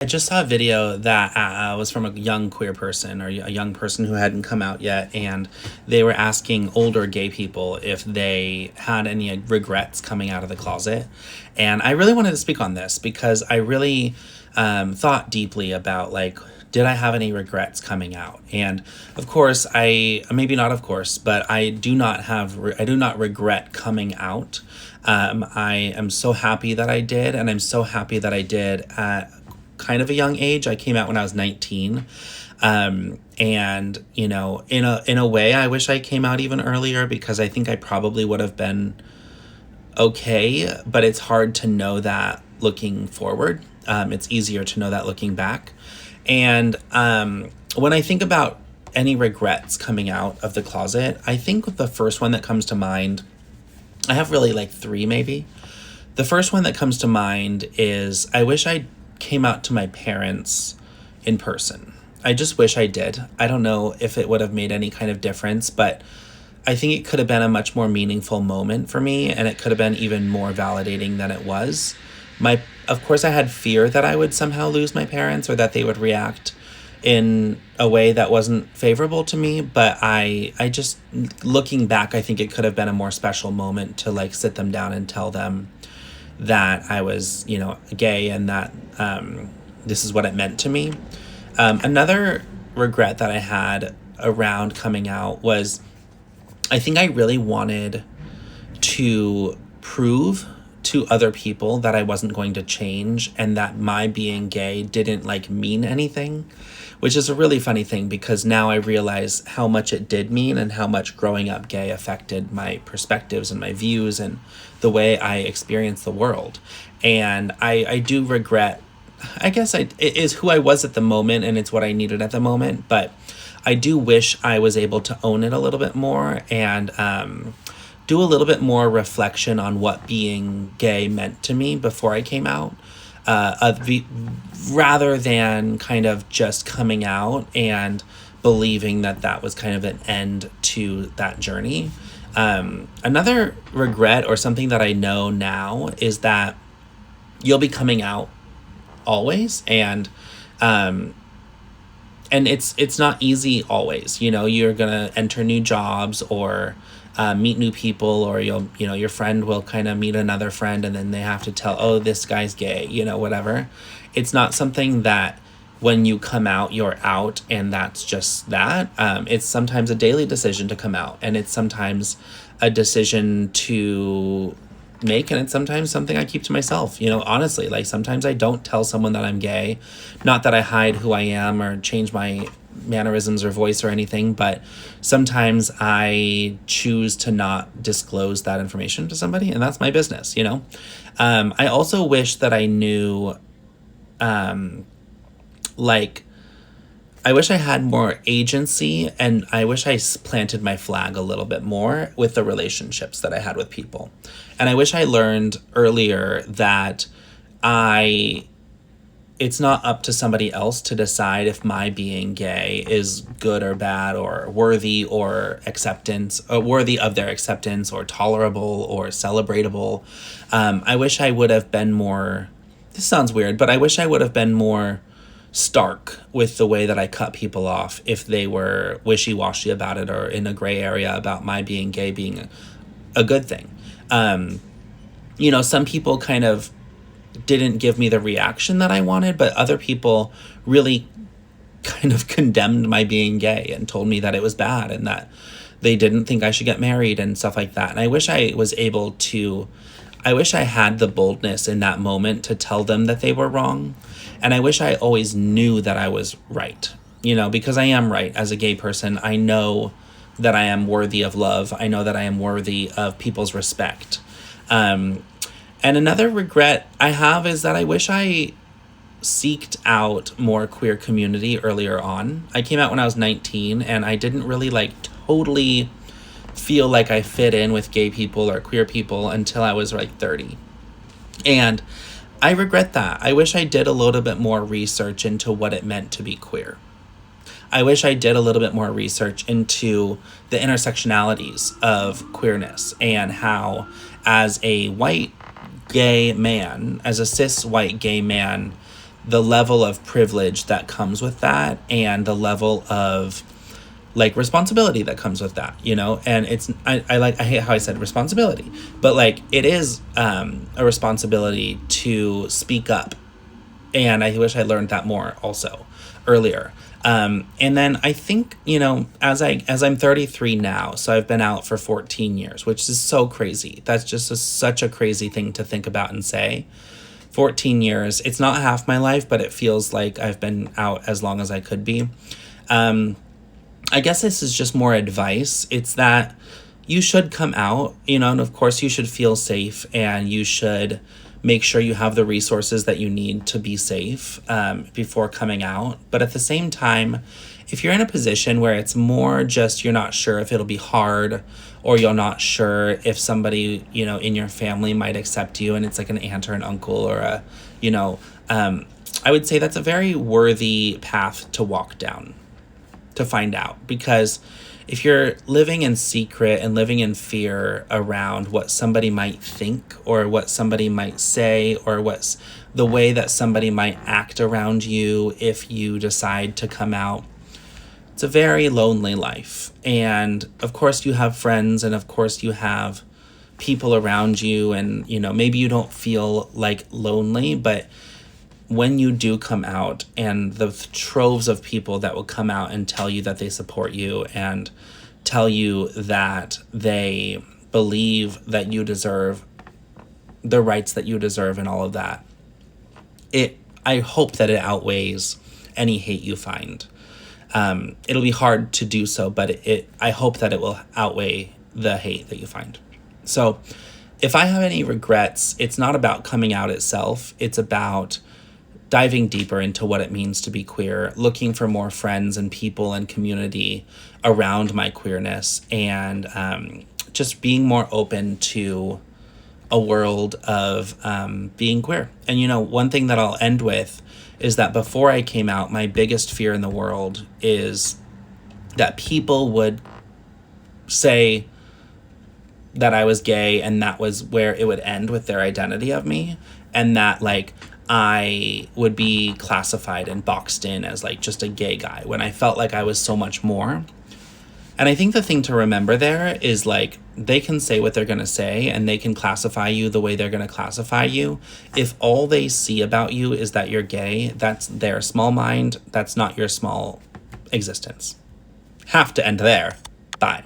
just saw a video that was from a young queer person or a young person who hadn't come out yet, and they were asking older gay people if they had any regrets coming out of the closet. And I really wanted to speak on this because I really thought deeply about, like, did I have any regrets coming out? And of course, maybe not of course, but I do not regret coming out. I am so happy that I did, and I'm so happy that I did at kind of a young age. I came out when I was 19. And you know, in a way, I wish I came out even earlier, because I think I probably would have been okay, but it's hard to know that looking forward. It's easier to know that looking back. And when I think about any regrets coming out of the closet, I think the first one that comes to mind, I have really like three maybe. The first one that comes to mind is I wish I came out to my parents in person. I just wish I did. I don't know if it would have made any kind of difference, but I think it could have been a much more meaningful moment for me, and it could have been even more validating than it was. Of course, I had fear that I would somehow lose my parents, or that they would react in a way that wasn't favorable to me. But I just, looking back, I think it could have been a more special moment to like sit them down and tell them that I was, you know, gay, and that this is what it meant to me. Another regret that I had around coming out was, I think I really wanted to prove to other people that I wasn't going to change, and that my being gay didn't like mean anything, which is a really funny thing, because now I realize how much it did mean, and how much growing up gay affected my perspectives and my views and the way I experience the world. And I do regret, I guess it is who I was at the moment, and it's what I needed at the moment, but I do wish I was able to own it a little bit more, and do a little bit more reflection on what being gay meant to me before I came out, rather than kind of just coming out and believing that that was kind of an end to that journey. Another regret, or something that I know now, is that you'll be coming out always, and it's not easy always. You know, you're gonna enter new jobs, or meet new people, or your friend will kind of meet another friend, and then they have to tell, oh, this guy's gay, you know, whatever. It's not something that when you come out, you're out, and that's just that. It's sometimes a daily decision to come out, and it's sometimes a decision to make, and it's sometimes something I keep to myself. You know, honestly, like sometimes I don't tell someone that I'm gay. Not that I hide who I am or change my mannerisms or voice or anything, but sometimes I choose to not disclose that information to somebody, and that's my business, you know. I also wish that I knew, like, I wish I had more agency, and I wish I planted my flag a little bit more with the relationships that I had with people. And I wish I learned earlier that it's not up to somebody else to decide if my being gay is good or bad, or worthy or acceptance, or worthy of their acceptance, or tolerable or celebratable. I wish I would have been more, this sounds weird, but I wish I would have been more stark with the way that I cut people off if they were wishy-washy about it, or in a gray area about my being gay being a good thing. You know, some people kind of didn't give me the reaction that I wanted, but other people really kind of condemned my being gay and told me that it was bad, and that they didn't think I should get married and stuff like that. And I wish I had the boldness in that moment to tell them that they were wrong. And I wish I always knew that I was right, you know, because I am right as a gay person. I know that I am worthy of love. I know that I am worthy of people's respect. And another regret I have is that I wish I seeked out more queer community earlier on. I came out when I was 19, and I didn't really like totally feel like I fit in with gay people or queer people until I was like 30. And I regret that. I wish I did a little bit more research into what it meant to be queer. I wish I did a little bit more research into the intersectionalities of queerness, and how, as a white gay man, as a cis white gay man, the level of privilege that comes with that, and the level of like responsibility that comes with that, you know. And it's I hate how I said responsibility, but like it is a responsibility to speak up, and I wish I learned that more also earlier. And then I think, you know, as I'm 33 now, so I've been out for 14 years, which is so crazy. That's just such a crazy thing to think about and say. 14 years, it's not half my life, but it feels like I've been out as long as I could be. I guess this is just more advice. It's that you should come out, you know, and of course you should feel safe, and you should make sure you have the resources that you need to be safe before coming out. But at the same time, if you're in a position where it's more just you're not sure if it'll be hard, or you're not sure if somebody, you know, in your family might accept you, and it's like an aunt or an uncle or a, you know, I would say that's a very worthy path to walk down, to find out. Because if you're living in secret and living in fear around what somebody might think, or what somebody might say, or what's the way that somebody might act around you if you decide to come out, it's a very lonely life. And of course you have friends, and of course you have people around you, and, you know, maybe you don't feel like lonely, but when you do come out, and the troves of people that will come out and tell you that they support you, and tell you that they believe that you deserve the rights that you deserve and all of that, I hope that it outweighs any hate you find. It'll be hard to do so, but I hope that it will outweigh the hate that you find. So if I have any regrets, it's not about coming out itself. It's about diving deeper into what it means to be queer, looking for more friends and people and community around my queerness, and just being more open to a world of being queer. And, you know, one thing that I'll end with is that before I came out, my biggest fear in the world is that people would say that I was gay, and that was where it would end with their identity of me, and that like I would be classified and boxed in as like just a gay guy, when I felt like I was so much more. And I think the thing to remember there is like, they can say what they're going to say, and they can classify you the way they're going to classify you. If all they see about you is that you're gay, that's their small mind. That's not your small existence. Have to end there. Bye.